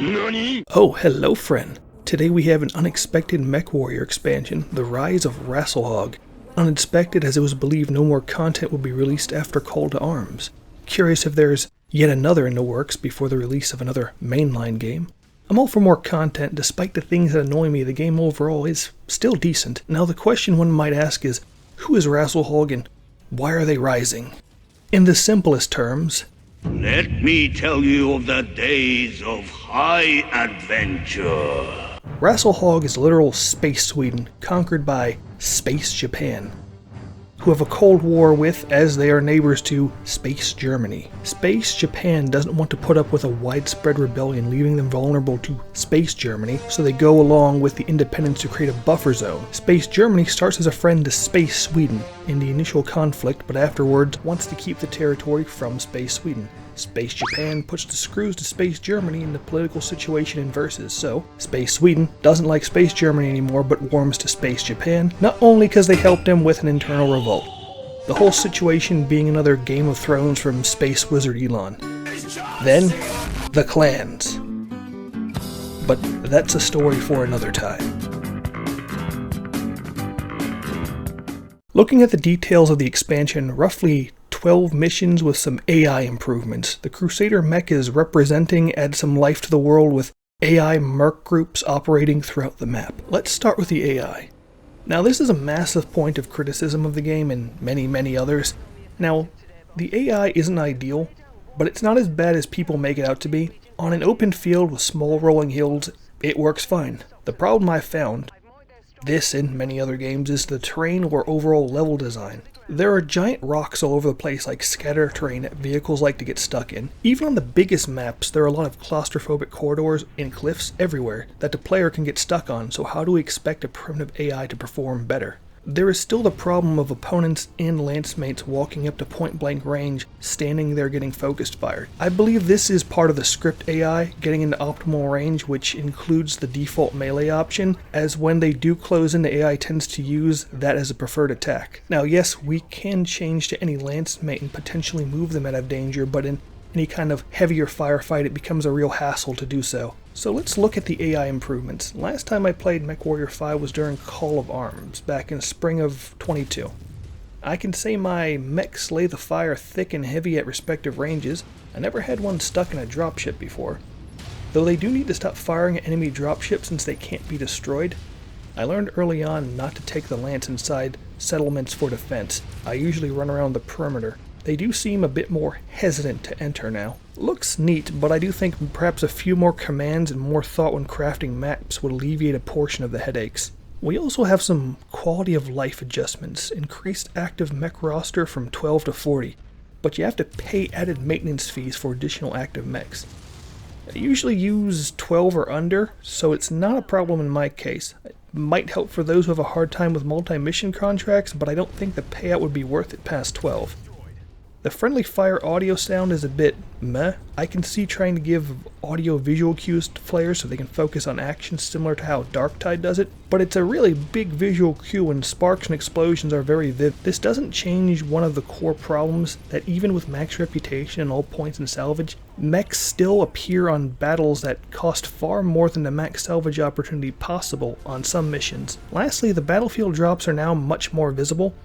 NANI? Oh, hello friend. Today we have an unexpected mechwarrior expansion, the rise of Rasalhague. Unexpected as it was believed no more content would be released after Call to Arms. Curious if there's yet another in the works before the release of another mainline game. I'm all for more content. Despite the things that annoy me, the game overall is still decent. Now the question one might ask is, who is Rasalhague and why are they rising? In the simplest terms, Let me tell you of the days of high adventure. Rasalhague is literal space Sweden, conquered by Space Japan, who have a Cold War with, as they are neighbors to, Space Germany. Space Japan doesn't want to put up with a widespread rebellion, leaving them vulnerable to Space Germany, so they go along with the independence to create a buffer zone. Space Germany starts as a friend to Space Sweden in the initial conflict, but afterwards wants to keep the territory from Space Sweden. Space Japan puts the screws to Space Germany and the political situation inverses, so Space Sweden doesn't like Space Germany anymore but warms to Space Japan, not only because they helped him with an internal revolt. The whole situation being another Game of Thrones from Space Wizard Elon. Then, the clans. But that's a story for another time. Looking at the details of the expansion, roughly 12 missions with some AI improvements. The Crusader Mech is representing, adds some life to the world with AI Merc groups operating throughout the map. Let's start with the AI. Now this is a massive point of criticism of the game and many others. Now, the AI isn't ideal, but it's not as bad as people make it out to be. On an open field with small rolling hills, it works fine. The problem I found, this and many other games, is the terrain or overall level design. There are giant rocks all over the place, like scatter terrain that vehicles like to get stuck in. Even on the biggest maps, there are a lot of claustrophobic corridors and cliffs everywhere that the player can get stuck on, so how do we expect a primitive AI to perform better? There is still the problem of opponents and lancemates walking up to point-blank range, standing there getting focused fired. I believe this is part of the script AI getting into optimal range, which includes the default melee option, as when they do close in, the AI tends to use that as a preferred attack. Now yes, we can change to any lancemate and potentially move them out of danger, but in any kind of heavier firefight it becomes a real hassle to do so. So let's look at the AI improvements. Last time I played MechWarrior 5 was during Call of Arms, back in spring of 22. I can say my mechs lay the fire thick and heavy at respective ranges. I never had one stuck in a dropship before. Though they do need to stop firing at enemy dropships since they can't be destroyed. I learned early on not to take the lance inside settlements for defense. I usually run around the perimeter. They do seem a bit more hesitant to enter now. Looks neat, but I do think perhaps a few more commands and more thought when crafting maps would alleviate a portion of the headaches. We also have some quality of life adjustments. Increased active mech roster from 12 to 40, but you have to pay added maintenance fees for additional active mechs. I usually use 12 or under, so it's not a problem in my case. It might help for those who have a hard time with multi-mission contracts, but I don't think the payout would be worth it past 12. The friendly fire audio sound is a bit meh. I can see trying to give audio visual cues to players so they can focus on action similar to how Darktide does it, but it's a really big visual cue and sparks and explosions are very vivid. This doesn't change one of the core problems that even with max reputation and all points in salvage, mechs still appear on battles that cost far more than the max salvage opportunity possible on some missions. Lastly, the battlefield drops are now much more visible,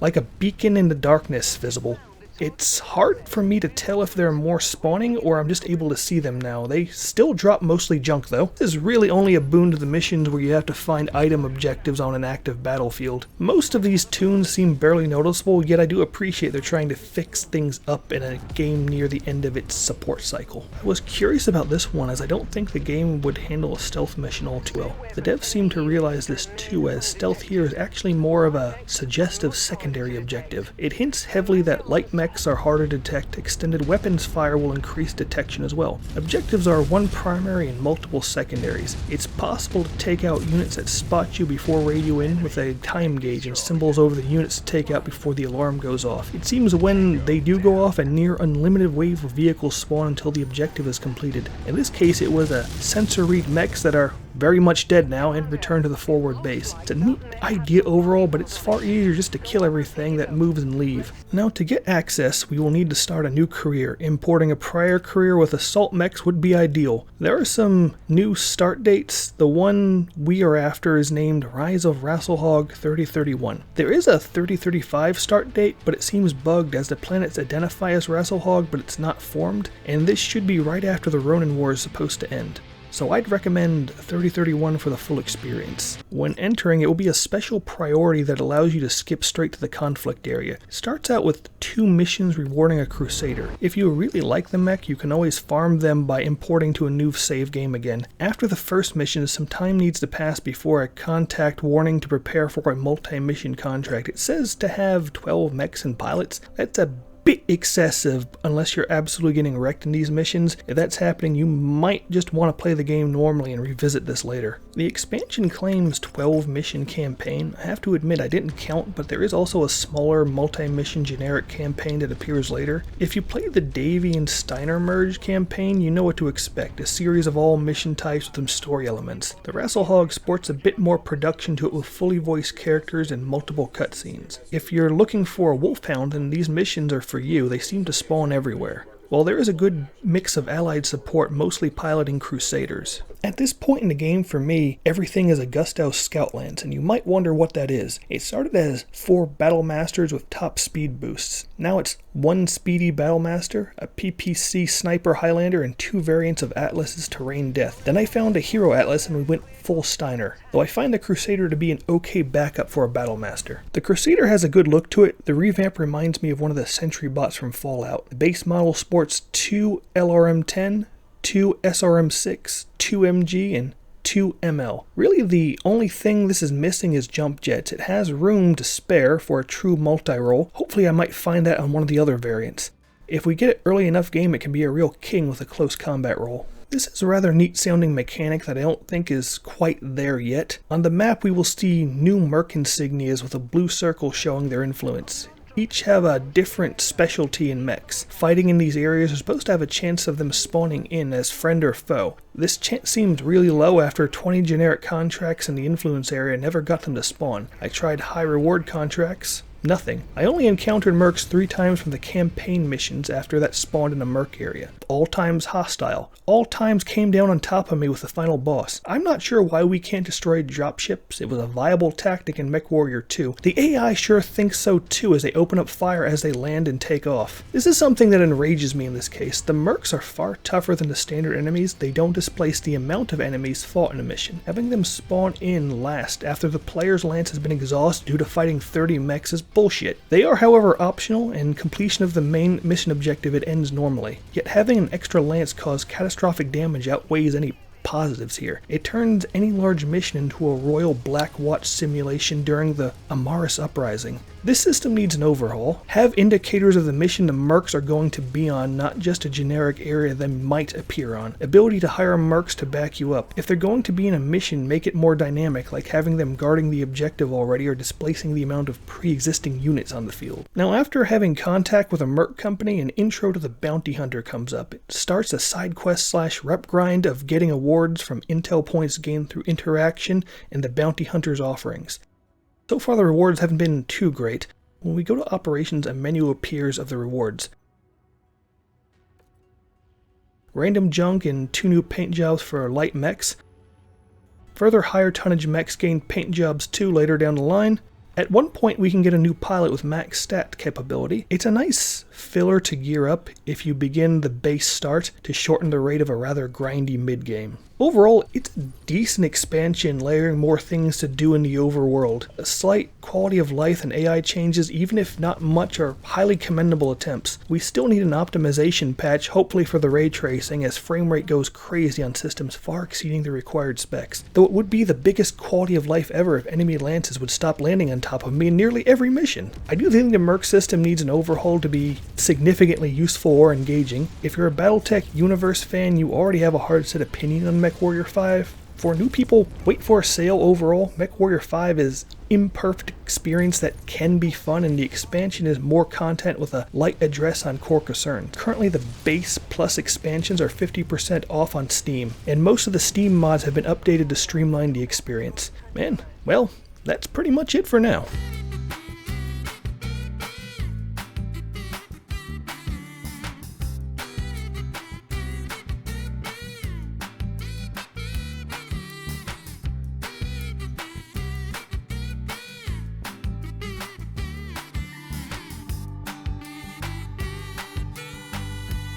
like a beacon in the darkness visible. It's hard for me to tell if they're more spawning or I'm just able to see them now. They still drop mostly junk though. This is really only a boon to the missions where you have to find item objectives on an active battlefield. Most of these tunes seem barely noticeable, yet I do appreciate they're trying to fix things up in a game near the end of its support cycle. I was curious about this one as I don't think the game would handle a stealth mission all too well. The devs seem to realize this too, as stealth here is actually more of a suggestive secondary objective. It hints heavily that light mech are harder to detect. Extended weapons fire will increase detection as well. Objectives are one primary and multiple secondaries. It's possible to take out units that spot you before radio in with a time gauge and symbols over the units to take out before the alarm goes off. It seems when they do go off, a near unlimited wave of vehicles spawn until the objective is completed. In this case it was a sensor read mechs that are very much dead now and return to the forward base. It's a neat idea overall, but it's far easier just to kill everything that moves and leave. Now to get access access, we will need to start a new career. Importing a prior career with assault mechs would be ideal. There are some new start dates. The one we are after is named Rise of Rasalhague 3031. There is a 3035 start date, but it seems bugged as the planets identify as Rasalhague, but it's not formed, and this should be right after the Ronin War is supposed to end. So I'd recommend 3031 for the full experience. When entering, it will be a special priority that allows you to skip straight to the conflict area. It starts out with 2 missions rewarding a Crusader. If you really like the mech, you can always farm them by importing to a new save game again. After the first mission, some time needs to pass before a contact warning to prepare for a multi-mission contract. It says to have 12 mechs and pilots. That's a bit excessive unless you're absolutely getting wrecked in these missions. If that's happening, you might just want to play the game normally and revisit this later. The expansion claims 12 mission campaign. I have to admit I didn't count, but there is also a smaller multi-mission generic campaign that appears later. If you play the Davy and Steiner merge campaign, you know what to expect, a series of all mission types with some story elements. The Rasalhague sports a bit more production to it with fully voiced characters and multiple cutscenes. If you're looking for a wolfhound, then these missions are for you. They seem to spawn everywhere. While there is a good mix of allied support, mostly piloting Crusaders. At this point in the game, for me, everything is a FGustoh Scout Lance, and you might wonder what that is. It started as 4 Battle Masters with top speed boosts. Now it's 1 Speedy Battle Master, a PPC Sniper Highlander, and 2 variants of Atlases to rain death. Then I found a Hero Atlas and we went full Steiner, though I find the Crusader to be an okay backup for a Battle Master. The Crusader has a good look to it. The revamp reminds me of one of the Sentry bots from Fallout. The base model sports 2 LRM-10, 2 SRM-6, 2 MG, and 2 ML. Really, the only thing this is missing is jump jets. It has room to spare for a true multi-role. Hopefully I might find that on one of the other variants. If we get it early enough game, it can be a real king with a close combat role. This is a rather neat sounding mechanic that I don't think is quite there yet. On the map we will see new Merc insignias with a blue circle showing their influence. Each have a different specialty in mechs. Fighting in these areas is supposed to have a chance of them spawning in as friend or foe. This chance seemed really low after 20 generic contracts in the influence area never got them to spawn. I tried high reward contracts. Nothing. I only encountered Mercs 3 times from the campaign missions after that spawned in a Merc area. All times hostile. All times came down on top of me with the final boss. I'm not sure why we can't destroy dropships. It was a viable tactic in MechWarrior 2. The AI sure thinks so too as they open up fire as they land and take off. This is something that enrages me in this case. The Mercs are far tougher than the standard enemies. They don't displace the amount of enemies fought in a mission. Having them spawn in last after the player's lance has been exhausted due to fighting 30 mechs is bullshit. They are, however, optional, and completion of the main mission objective it ends normally. Yet having an extra lance cause catastrophic damage outweighs any positives here. It turns any large mission into a Royal Black Watch simulation during the Amaris Uprising. This system needs an overhaul. Have indicators of the mission the Mercs are going to be on, not just a generic area they might appear on. Ability to hire Mercs to back you up. If they're going to be in a mission, make it more dynamic, like having them guarding the objective already or displacing the amount of pre-existing units on the field. Now, after having contact with a Merc company, an intro to the Bounty Hunter comes up. It starts a side quest / rep grind of getting awards from intel points gained through interaction and the Bounty Hunter's offerings. So far the rewards haven't been too great. When we go to operations, a menu appears of the rewards. Random junk and 2 new paint jobs for light mechs. Further higher tonnage mechs gain paint jobs too later down the line. At one point we can get a new pilot with max stat capability. It's a nice filler to gear up if you begin the base start to shorten the rate of a rather grindy mid-game. Overall, it's a decent expansion, layering more things to do in the overworld. A slight quality of life and AI changes, even if not much, are highly commendable attempts. We still need an optimization patch, hopefully for the ray tracing, as frame rate goes crazy on systems far exceeding the required specs. Though it would be the biggest quality of life ever if enemy lances would stop landing on top of me in nearly every mission. I do think the Merc system needs an overhaul to be significantly useful or engaging. If you're a Battletech Universe fan, you already have a hard set opinion on MechWarrior 5. For new people, wait for a sale overall. MechWarrior 5 is imperfect experience that can be fun, and the expansion is more content with a light address on core concerns. Currently the base plus expansions are 50% off on Steam, and most of the Steam mods have been updated to streamline the experience. Man, well, that's pretty much it for now.